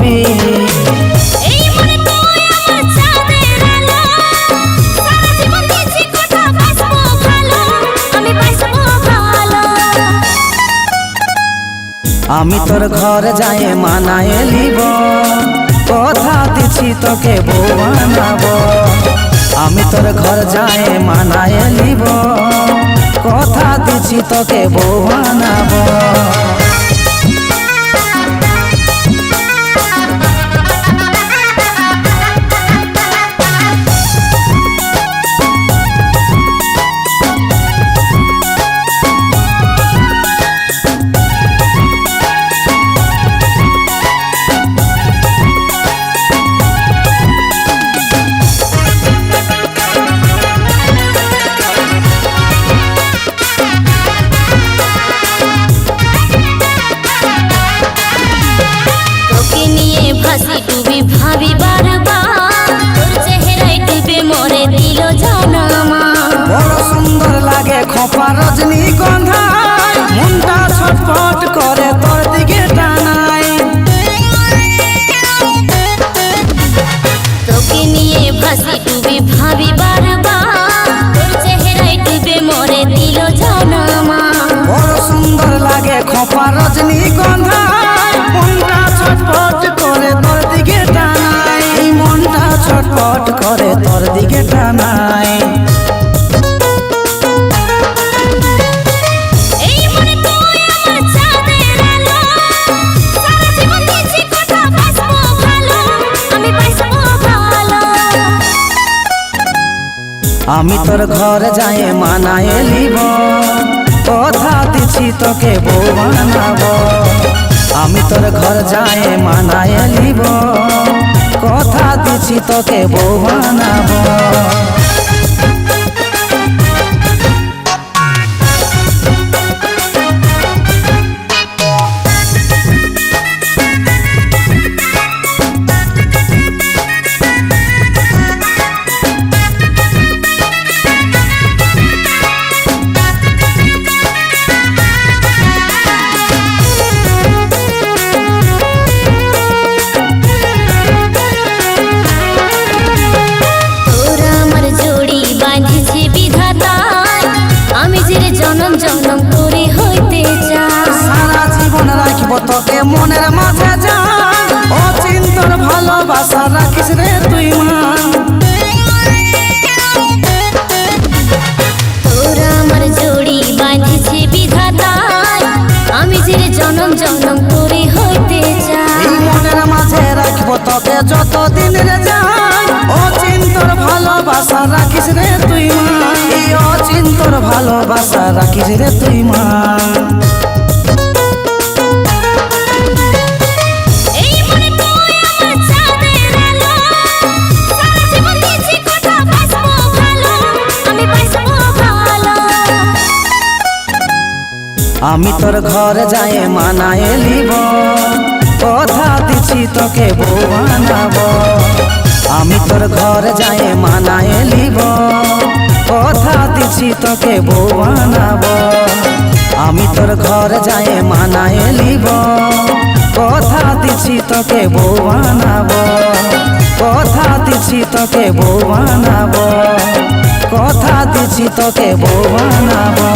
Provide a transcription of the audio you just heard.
হবি। আমি তোর ঘর যাই মানায় লিব, কথা দিছি তোকে বউ বানাবো। আমি তোর ঘর যাই মানায় লিব, কথা দিছি তোকে বউ বানাবো। ভাবি বারবার তোর চেহারায় ডুবে মরে দিল জানামা। বড় সুন্দর লাগে খোপা রজনীগন্ধা, মনটা ছটফট করে তোর দিকে টানায়। তোকে নিয়ে ভাসি ডুবে ভাবি বারবার তোর চেহারায় ডুবে মরে দিল জানামা। বড় সুন্দর লাগে খোপা রজনীগন্ধা, মনটা ছটফট করে তোর দিকে টানায়। এই মনটা ছটফট করে তোর দিকে টানায়। আমি তোর ঘর যাই মানায় লিব, কথা দিছি তোকে বউ বানাবো। আমি তোর ঘর যাই মানায় লিব, কথা দিছি তোকে বউ বানাবো। জনম জনম করে হইতে চাই, সারা জীবন রাখবো তোকে মনের মাঝে জান। অচিন্তর ভালোবাসা রাখিস রে তুই মান। তোরা আমার জড়ি বাঁধিছে বিধাতায়, আমি যে জনম জনম করে হইতে চাই। এই মনের মাঝে রাখবো তোকে যতদিন রে জান। অচিন্তর ভালোবাসা রাখিস রে তুই মান। এই অচিন্তর ভালোবাসা রাখিস রে তুই মান। আমি তোর ঘর যাই মানায় লিব, কথা দিছি তোকে বউ বানাবো। আমি তোর ঘর যাই মানায় লিব, কথা দিছি তোকে বউ বানাবো। আমি তোর ঘর যাই মানায় লিব, কথা দিছি তোকে বউ বানাবো। কথা দিছি তোকে বউ বানাবো, কথা দিছি তোকে বউ বানাবো।